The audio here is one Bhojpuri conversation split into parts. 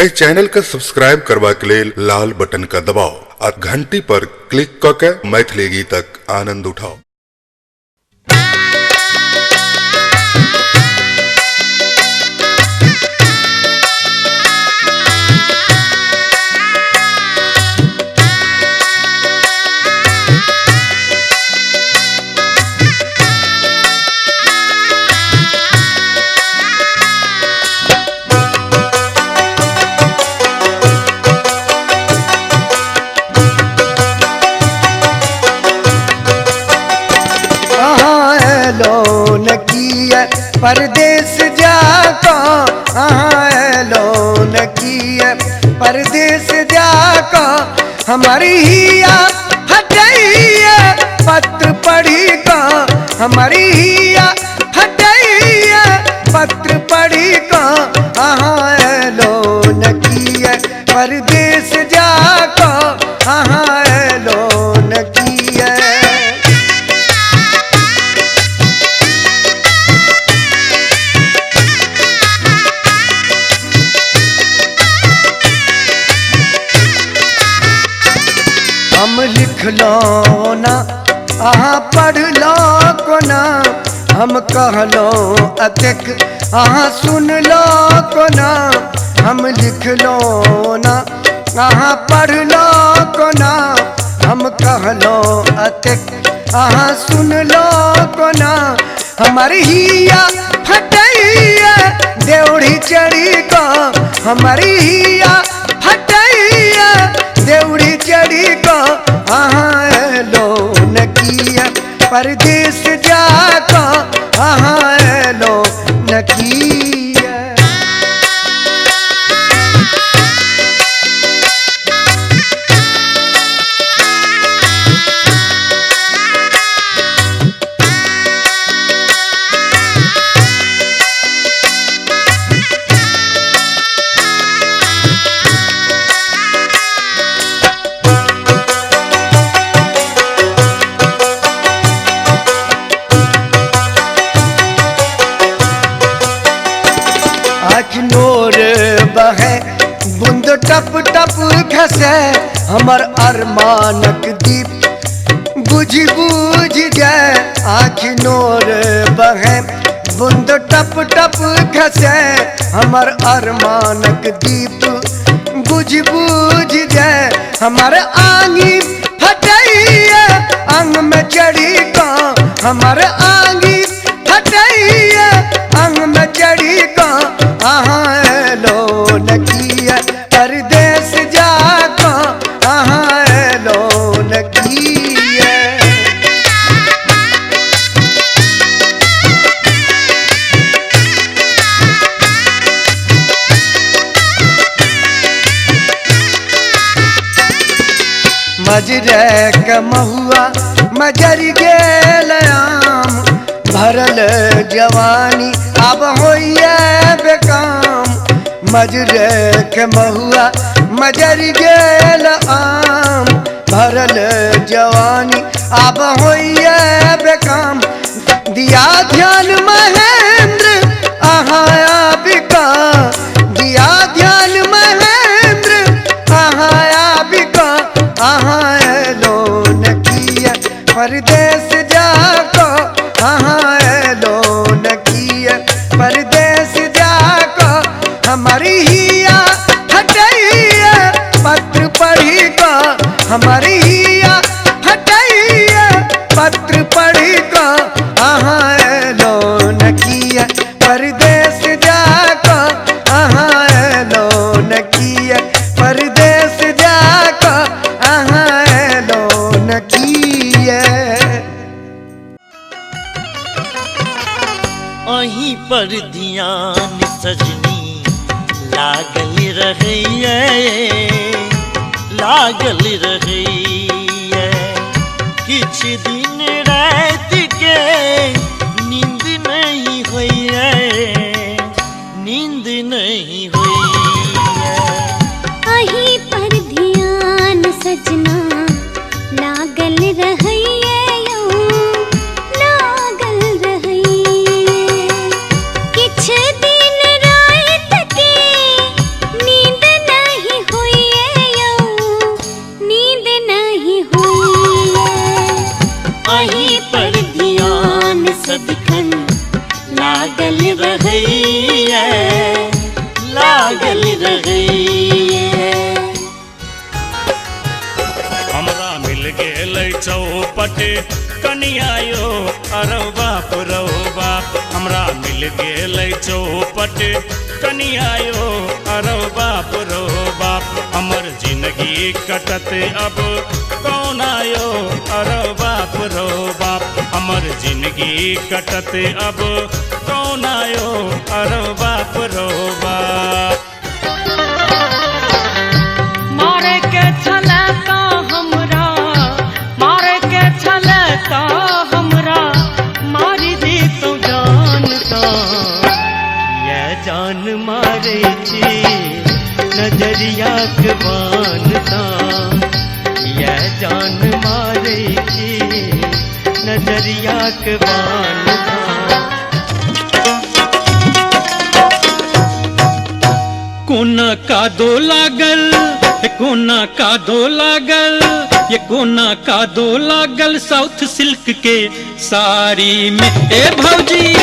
ए चैनल का सब्सक्राइब करवा के लिए लाल बटन का दबाओ और घंटी पर क्लिक करके मैथिली गीतक आनंद उठाओ। परदेस जाको लोन किए परदेस जाको हमारी हिया हटैया पत्र पढ़ी को हमारी हिया हटैया पत्र पढ़ी को लोन किए परदेस जाको लोन किए। हम लिख लो ना अहाँ पढ़ लो को ना हम कह लो अतिक अहाँ सुन लो को ना हम लिख लो ना अहाँ पढ़ लो को ना हम कह लो अतिक अहाँ सुन लो को ना हमारी हिया फटैया देवड़ी चढ़ी को हमारी हिया फटैया देवड़ी चढ़ी को लोन किया परदेस जाको लोन किया। नोर बहे बूंद टप टप खसे हमर अरमानक दीप बुझ बुझ जाए आँख नोर बहे बूंद टप टप खसे हमर अरमानक दीप बुझ बुझ जाए हमर आंगी फटैया अंग में चढ़ी को हमर आंगी फटैया अंग में चढ़ी को लोन किया परदेस जाको लोन किया। मजरे के महुआ मजर गेल आम भरल जवानी अब होइए बेकाम मजरे के महुआ मजर गेल आम भरल जवानी अब होइए बेकाम दिया ध्यान महेंद्र अहाँ बिका दिया ध्यान महेंद्र अहाँ बिका लोन किया परदेस जाको लोन किया परदेस जाको हमारी हिया हटैया पत्र पढ़ी को हमारी हिया हटैया पत्र पढ़ी को लोन किया परदेस जाको लोन किया परदेस जाको लोन किया। अहीं पर ध्यान सजनी लागल रहिए किछ दिन रात के नींद नहीं होइए नींद नहीं होइए। अहीं पर ध्यान सजना लागल रहिए लागल रहिए किछ दिन रात के नींद लागल रहैया। हमरा मिल गेल चौपट कनिया यो अरौ बाप रौ बाप। हमरा मिल गेल चौपट कनिया यो अरौ बाप रौ बाप। हमर जिंदगी कटत अब कौन आयो अरौ बाप रौ बाप। हमर जिंदगी कटत अब कौन आयो अरौ बाप रौ बाप। मारे के छलता हमरा, मारे के छलता हमरा, मारी दी तो जानता। ये जान मारे छी नजरिया के बानता। ये जान मारे छी नजरिया के बानता। कोना का दो लागल, कोना का दो लागल, ये कोना का दो लागल साउथ सिल्क के साड़ी में। ए भौजी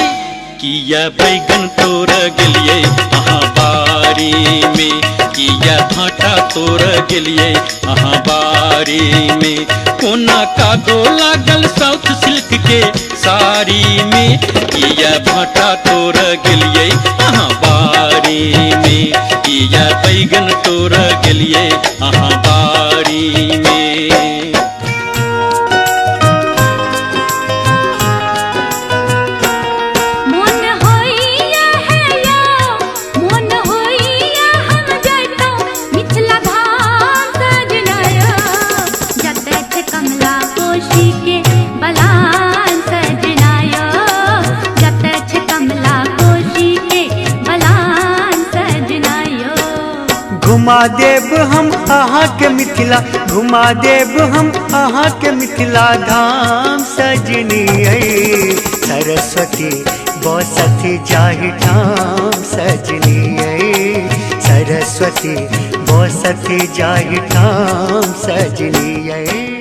किया बैगन तोड़ गेलिए अहाँ बारी में, किया भाटा तोड़ गेलिए अहाँ बारी में। कोना का दो लागल साउथ सिल्क के साड़ी में, किया भाटा तोड़ गेलिए अहाँ बारी में, किया बैगन तोड़ गेलिए अहाँ बारी में। मोन होइया है या मोन होइया हम जइतो मिथिला धाम सजनायो। जतै छै कमला कोशी के बलान सजनायो। जतै छै कमला कोशी के बलान सजनायो। घुमा देब हम अहाँ के मिथिला, घुमा देब हम अहाँ के मिथिला धाम सजनी। सरस्वती बसती जाहि ठाम सजनी। सरस्वती बसती जाहि ठाम सजनी।